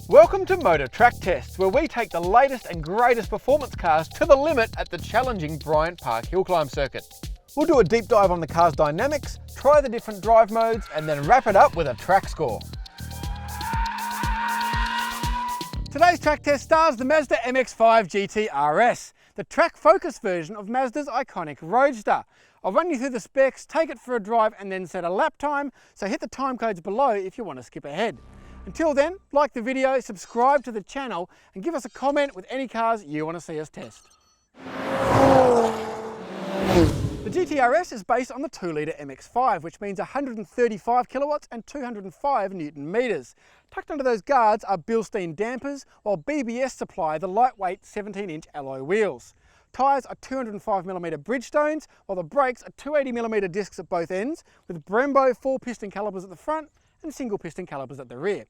Welcome to Motor Track Tests, where we take the latest and greatest performance cars to the limit at the challenging Bryant Park Hill Climb circuit. We'll do a deep dive on the car's dynamics, try the different drive modes, and then wrap it up with a track score. Today's track test stars the Mazda MX-5 GT RS, the track-focused version of Mazda's iconic Roadster. I'll run you through the specs, take it for a drive, and then set a lap time, so hit the time codes below if you want to skip ahead. Until then, like the video, subscribe to the channel, and give us a comment with any cars you want to see us test. The GT RS is based on the 2-litre MX-5, which means 135 kilowatts and 205 Newton meters. Tucked under those guards are Bilstein dampers, while BBS supply the lightweight 17-inch alloy wheels. Tyres are 205mm Bridgestones, while the brakes are 280mm discs at both ends, with Brembo 4-piston calipers at the front and single-piston calipers at the rear.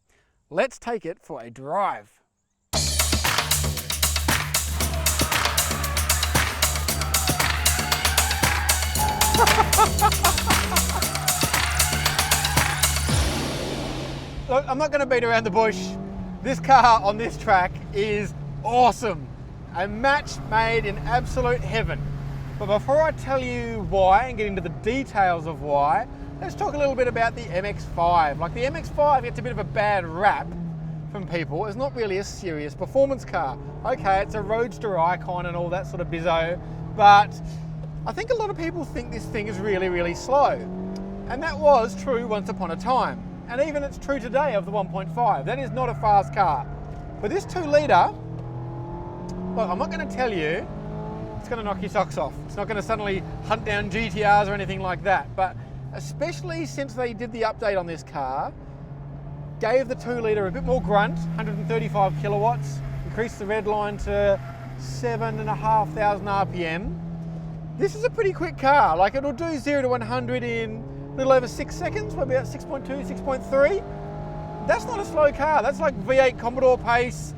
Let's take it for a drive. Look, I'm not going to beat around the bush. This car on this track is awesome. A match made in absolute heaven. But before I tell you why and get into the details of why, let's talk a little bit about the MX-5. Like, the MX-5 gets a bit of a bad rap from people. It's not really a serious performance car. Okay, it's a roadster icon and all that sort of bizzo, but I think a lot of people think this thing is really, really slow. And that was true once upon a time. And even it's true today of the 1.5. That is not a fast car. But this 2-litre, look, I'm not going to tell you it's going to knock your socks off. It's not going to suddenly hunt down GTRs or anything like that. But especially since they did the update on this car, gave the 2-litre a bit more grunt, 135 kilowatts, increased the red line to 7,500 RPM. This is a pretty quick car. Like, it'll do 0 to 100 in a little over 6 seconds, maybe about 6.2, 6.3. That's not a slow car. That's like V8 Commodore pace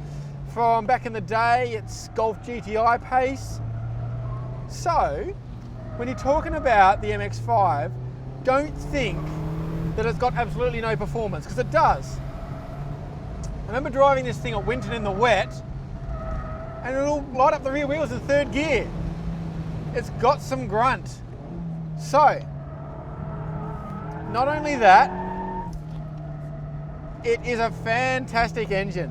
from back in the day. It's Golf GTI pace. So, when you're talking about the MX-5, don't think that it's got absolutely no performance, because it does. I remember driving this thing at Winton in the wet, and it'll light up the rear wheels in 3rd gear. It's got some grunt. So, not only that, it is a fantastic engine.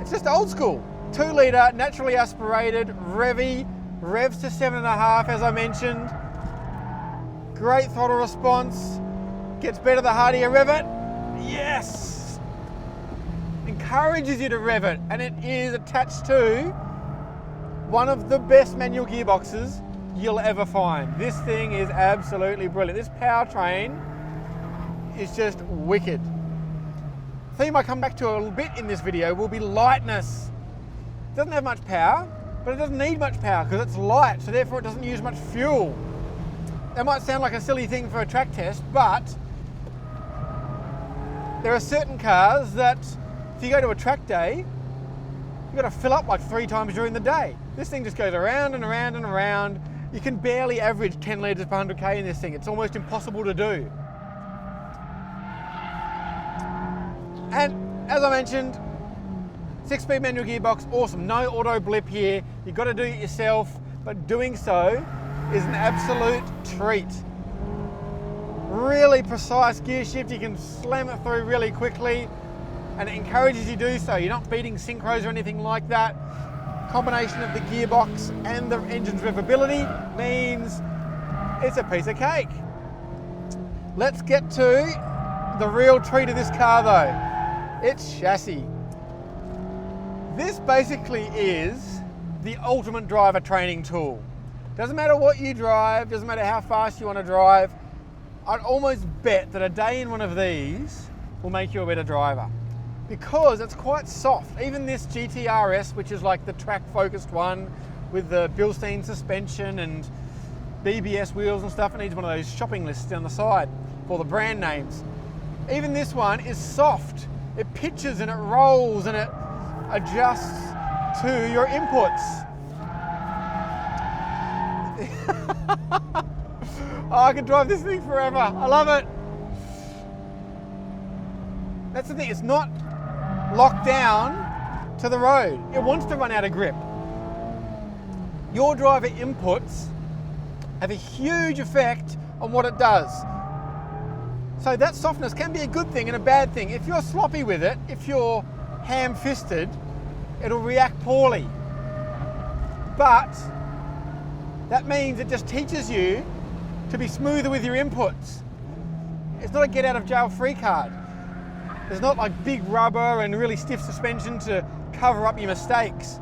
It's just old school. 2-litre, naturally aspirated, revs to 7.5, as I mentioned. Great throttle response. Gets better the harder you rev it. Yes! Encourages you to rev it, and it is attached to one of the best manual gearboxes you'll ever find. This thing is absolutely brilliant. This powertrain is just wicked. The theme I come back to a little bit in this video will be lightness. It doesn't have much power, but it doesn't need much power because it's light, so therefore it doesn't use much fuel. That might sound like a silly thing for a track test, but there are certain cars that if you go to a track day, you've got to fill up like 3 times during the day. This thing just goes around and around and around. You can barely average 10 litres per 100k in this thing. It's almost impossible to do. And as I mentioned, 6-speed manual gearbox, awesome. No auto blip here. You've got to do it yourself, but doing so is an absolute treat. Really precise gear shift. You can slam it through really quickly, and it encourages you to do so. You're not beating synchros or anything like that. Combination of the gearbox and the engine's revability means it's a piece of cake. Let's get to the real treat of this car though. Its chassis. This basically is the ultimate driver training tool. Doesn't matter what you drive, doesn't matter how fast you want to drive. I'd almost bet that a day in one of these will make you a better driver, because it's quite soft. Even this GT RS, which is like the track-focused one with the Bilstein suspension and BBS wheels and stuff, it needs one of those shopping lists down the side for the brand names. Even this one is soft. It pitches and it rolls and it adjusts to your inputs. Oh, I could drive this thing forever. I love it. That's the thing, it's not locked down to the road. It wants to run out of grip. Your driver inputs have a huge effect on what it does. So that softness can be a good thing and a bad thing. If you're sloppy with it, if you're ham-fisted, it'll react poorly. But that means it just teaches you to be smoother with your inputs. It's not a get out of jail free card. There's not like big rubber and really stiff suspension to cover up your mistakes.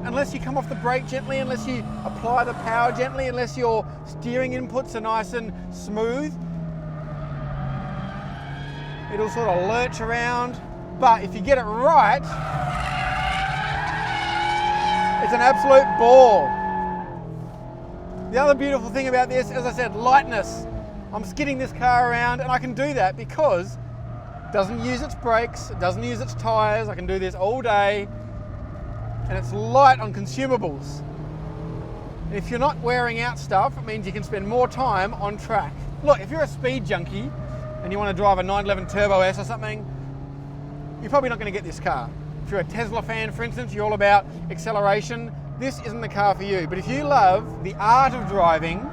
Unless you come off the brake gently, unless you apply the power gently, unless your steering inputs are nice and smooth, it'll sort of lurch around. But if you get it right, it's an absolute ball. The other beautiful thing about this, as I said, lightness. I'm skidding this car around, and I can do that because it doesn't use its brakes, it doesn't use its tires. I can do this all day, and it's light on consumables. And if you're not wearing out stuff, it means you can spend more time on track. Look, if you're a speed junkie and you want to drive a 911 Turbo S or something, you're probably not going to get this car. If you're a Tesla fan, for instance, you're all about acceleration, this isn't the car for you. But if you love the art of driving,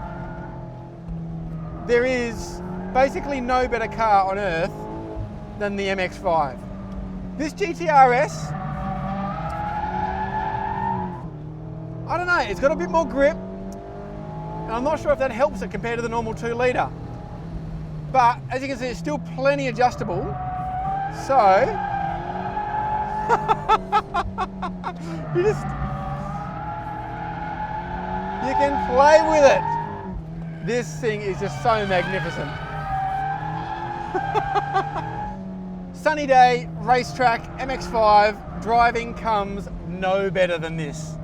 there is basically no better car on earth than the MX-5. This GT RS, I don't know, it's got a bit more grip, and I'm not sure if that helps it compared to the normal 2 litre. But as you can see, it's still plenty adjustable. So, you can play with it. This thing is just so magnificent. Sunny day, racetrack, MX-5, driving comes no better than this.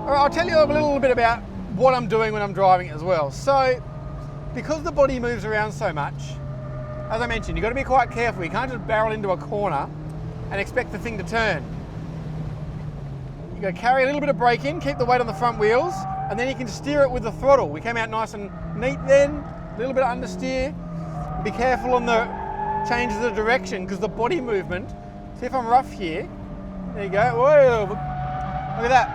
All right, I'll tell you a little bit about what I'm doing when I'm driving it as well. So, because the body moves around so much, as I mentioned, you've got to be quite careful. You can't just barrel into a corner and expect the thing to turn. You've got to carry a little bit of brake in, keep the weight on the front wheels, and then you can steer it with the throttle. We came out nice and neat then, a little bit of understeer. Be careful on the changes of direction because the body movement, see if I'm rough here, there you go, whoa, look at that.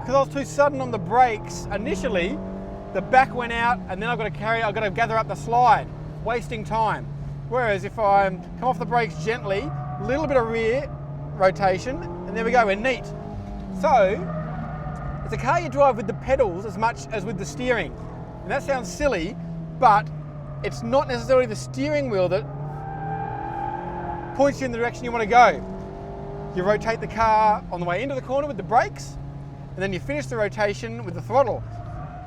Because I was too sudden on the brakes, initially the back went out and then I've got to gather up the slide, wasting time. Whereas if I come off the brakes gently, a little bit of rear rotation, and there we go, we're neat. So, it's a car you drive with the pedals as much as with the steering. And that sounds silly, but it's not necessarily the steering wheel that points you in the direction you want to go. You rotate the car on the way into the corner with the brakes, and then you finish the rotation with the throttle.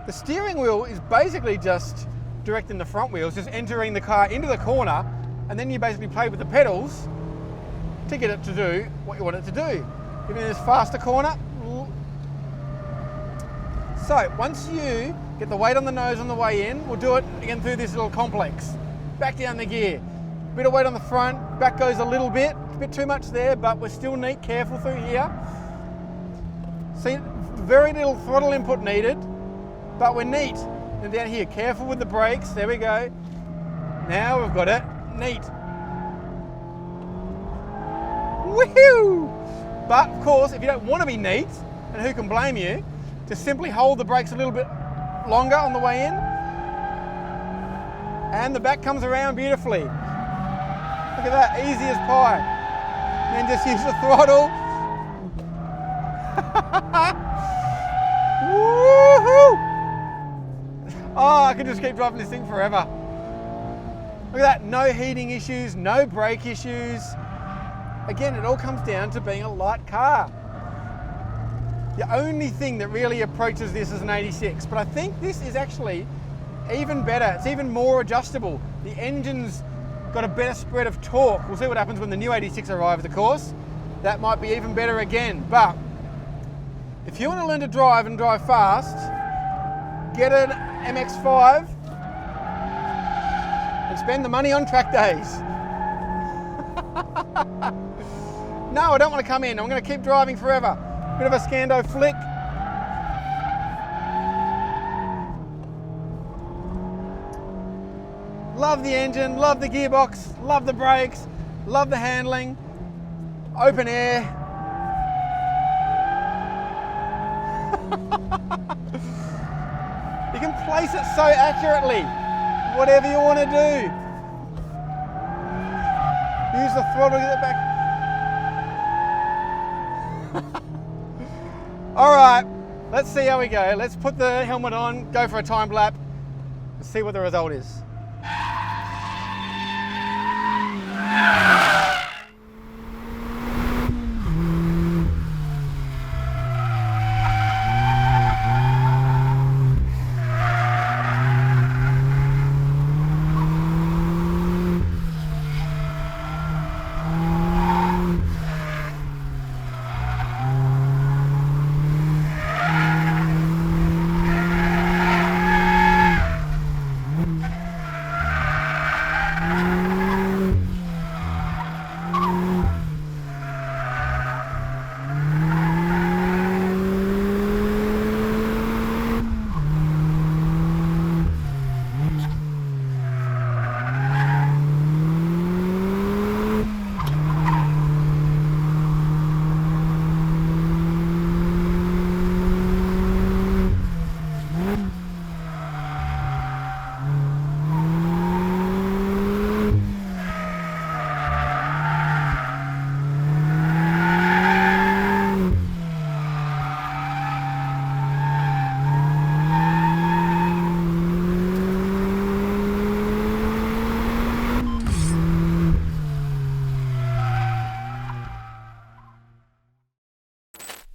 The steering wheel is basically just directing the front wheels, just entering the car into the corner, and then you basically play with the pedals to get it to do what you want it to do. Even in this faster corner. So once you get the weight on the nose on the way in, we'll do it again through this little complex. Back down the gear. Bit of weight on the front, back goes a little bit. It's a bit too much there, but we're still neat, careful through here. See, very little throttle input needed, but we're neat. And down here, careful with the brakes, there we go. Now we've got it, neat. Woohoo! But of course, if you don't want to be neat, and who can blame you, just simply hold the brakes a little bit longer on the way in, and the back comes around beautifully. Look at that, easy as pie. Then just use the throttle. Woohoo! Oh, I could just keep driving this thing forever. Look at that, no heating issues, no brake issues. Again, it all comes down to being a light car. The only thing that really approaches this is an 86, but I think this is actually even better. It's even more adjustable. The engine's got a better spread of torque. We'll see what happens when the new 86 arrives, of course. That might be even better again, but if you want to learn to drive and drive fast, get an MX-5 and spend the money on track days. No, I don't want to come in. I'm going to keep driving forever. Bit of a Scando flick. Love the engine, love the gearbox, love the brakes, love the handling. Open air. You can place it so accurately, whatever you want to do. Use the throttle to get it back. All right, let's see how we go. Let's put the helmet on, go for a time lap, and see what the result is.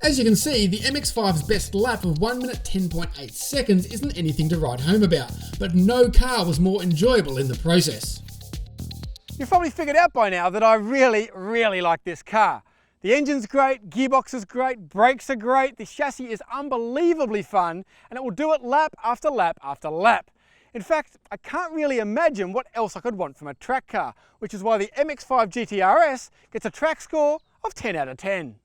As you can see, the MX-5's best lap of 1 minute 10.8 seconds isn't anything to write home about, but no car was more enjoyable in the process. You've probably figured out by now that I really like this car. The engine's great, gearbox is great, brakes are great, the chassis is unbelievably fun, and it will do it lap after lap after lap. In fact, I can't really imagine what else I could want from a track car, which is why the MX-5 GT RS gets a track score of 10 out of 10.